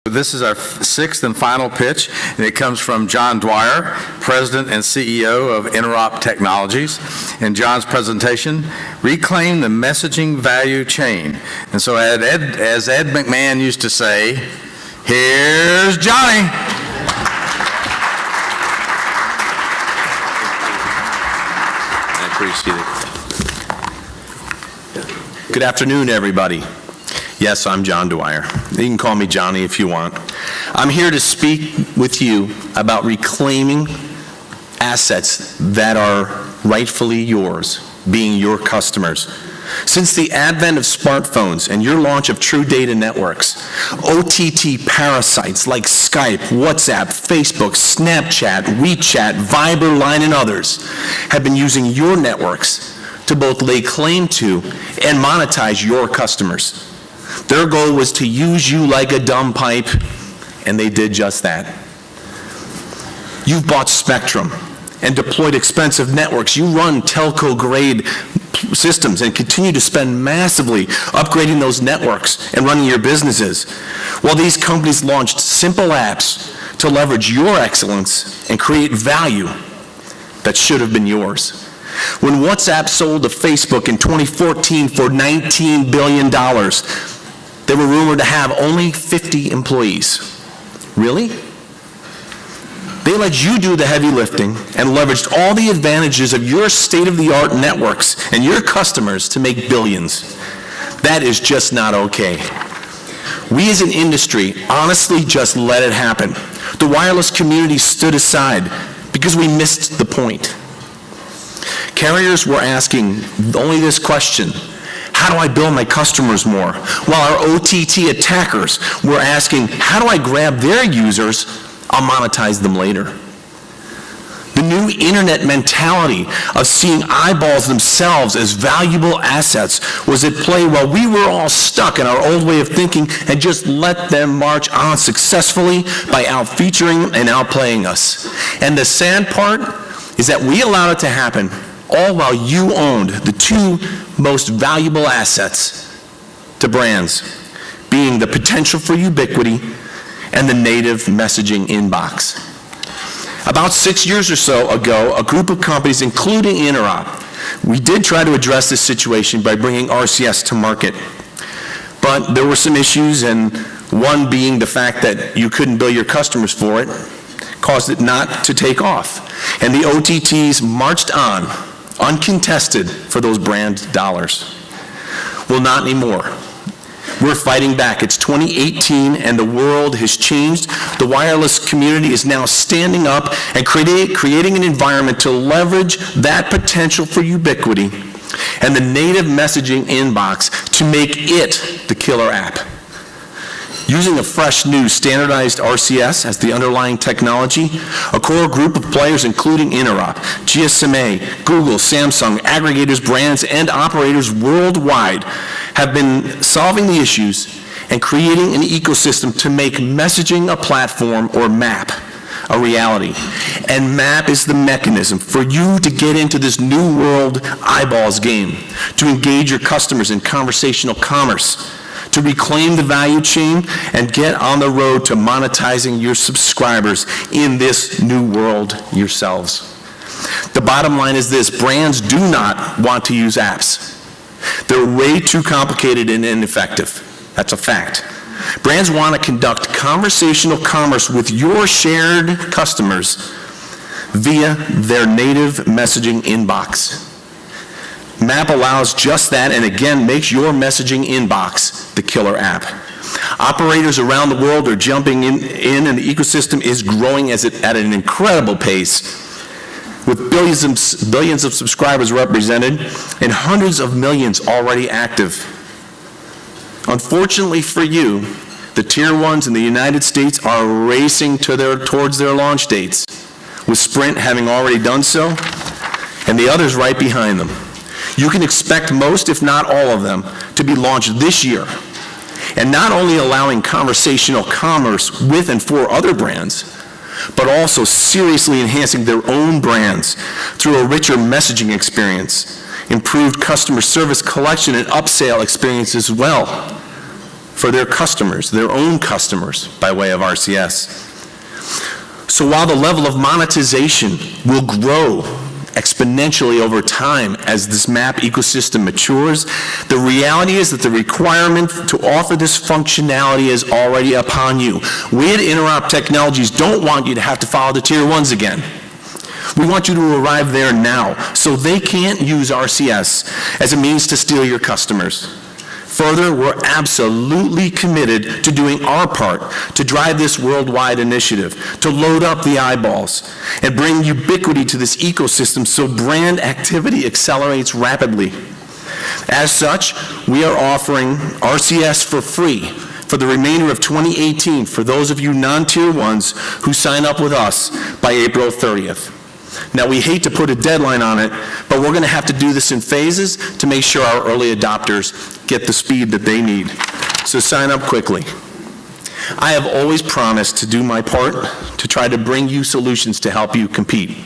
This is our sixth and final pitch, and it comes from John Dwyer, President and CEO of Interop Technologies. In John's presentation, reclaim the messaging value chain. And so as Ed McMahon used to say, here's Johnny. I appreciate it. Good afternoon, everybody. Yes, I'm John Dwyer. You can call me Johnny if you want. I'm here to speak with you about reclaiming assets that are rightfully yours, being your customers. Since the advent of smartphones and your launch of true data networks, OTT parasites like Skype, WhatsApp, Facebook, Snapchat, WeChat, Viber, Line, and others have been using your networks to both lay claim to and monetize your customers. Their goal was to use you like a dumb pipe, and they did just that. You've bought spectrum and deployed expensive networks. You run telco-grade systems and continue to spend massively upgrading those networks and running your businesses, while these companies launched simple apps to leverage your excellence and create value that should have been yours. When WhatsApp sold to Facebook in 2014 for $19 billion, they were rumored to have only 50 employees. Really? They let you do the heavy lifting and leveraged all the advantages of your state-of-the-art networks and your customers to make billions. That is just not okay. We as an industry honestly just let it happen. The wireless community stood aside because we missed the point. Carriers were asking only this question: how do I bill my customers more? While our OTT attackers were asking, how do I grab their users? I'll monetize them later. The new internet mentality of seeing eyeballs themselves as valuable assets was at play while we were all stuck in our old way of thinking and just let them march on successfully by out-featuring and outplaying us. And the sad part is that we allowed it to happen all while you owned the two most valuable assets to brands, being the potential for ubiquity and the native messaging inbox. About 6 years or so ago, a group of companies, including Interop, we did try to address this situation by bringing RCS to market. But there were some issues, and one being the fact that you couldn't bill your customers for it caused it not to take off. And the OTTs marched on, uncontested, for those brand dollars. Well, not anymore. We're fighting back. It's 2018 and the world has changed. The wireless community is now standing up and creating an environment to leverage that potential for ubiquity and the native messaging inbox to make it the killer app. Using a fresh, new, standardized RCS as the underlying technology, a core group of players including Interop, GSMA, Google, Samsung, aggregators, brands, and operators worldwide have been solving the issues and creating an ecosystem to make messaging a platform, or MAP, a reality. And MAP is the mechanism for you to get into this new world eyeballs game, to engage your customers in conversational commerce, to reclaim the value chain and get on the road to monetizing your subscribers in this new world yourselves. The bottom line is this: brands do not want to use apps. They're way too complicated and ineffective. That's a fact. Brands want to conduct conversational commerce with your shared customers via their native messaging inbox. MAP allows just that, and again makes your messaging inbox the killer app. Operators around the world are jumping in and the ecosystem is growing at an incredible pace, with billions of subscribers represented and hundreds of millions already active. Unfortunately for you, the tier ones in the United States are racing towards their launch dates, with Sprint having already done so, and the others right behind them. You can expect most, if not all of them, to be launched this year, and not only allowing conversational commerce with and for other brands, but also seriously enhancing their own brands through a richer messaging experience, improved customer service collection and upsell experience as well. for their customers, their own customers, by way of RCS. So while the level of monetization will grow exponentially over time as this map ecosystem matures, the reality is that the requirement to offer this functionality is already upon you. We at Interop Technologies don't want you to have to follow the Tier 1s again. We want you to arrive there now, so they can't use RCS as a means to steal your customers. Further, we're absolutely committed to doing our part to drive this worldwide initiative, to load up the eyeballs, and bring ubiquity to this ecosystem so brand activity accelerates rapidly. As such, we are offering RCS for free for the remainder of 2018 for those of you non-Tier 1s who sign up with us by April 30th. Now, we hate to put a deadline on it, but we're going to have to do this in phases to make sure our early adopters get the speed that they need. So sign up quickly. I have always promised to do my part to try to bring you solutions to help you compete.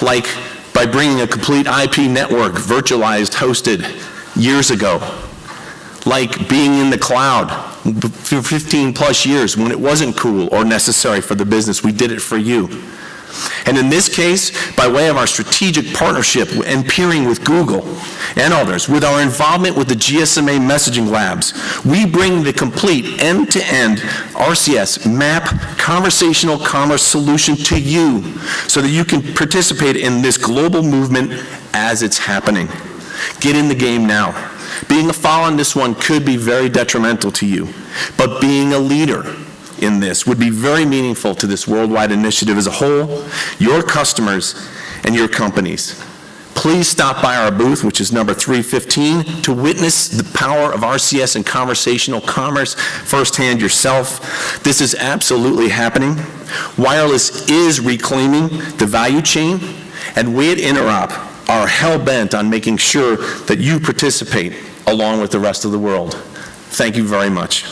Like by bringing a complete IP network, virtualized, hosted, years ago. Like being in the cloud for 15 plus years when it wasn't cool or necessary for the business. We did it for you. And in this case, by way of our strategic partnership and peering with Google and others, with our involvement with the GSMA messaging labs, we bring the complete end-to-end RCS map conversational commerce solution to you so that you can participate in this global movement as it's happening. Get in the game now. Being a follower on this one could be very detrimental to you, but being a leader in this would be very meaningful to this worldwide initiative as a whole, your customers, and your companies. Please stop by our booth, which is number 315, to witness the power of RCS and conversational commerce firsthand yourself. This is absolutely happening. Wireless is reclaiming the value chain, and we at Interop are hell-bent on making sure that you participate along with the rest of the world. Thank you very much.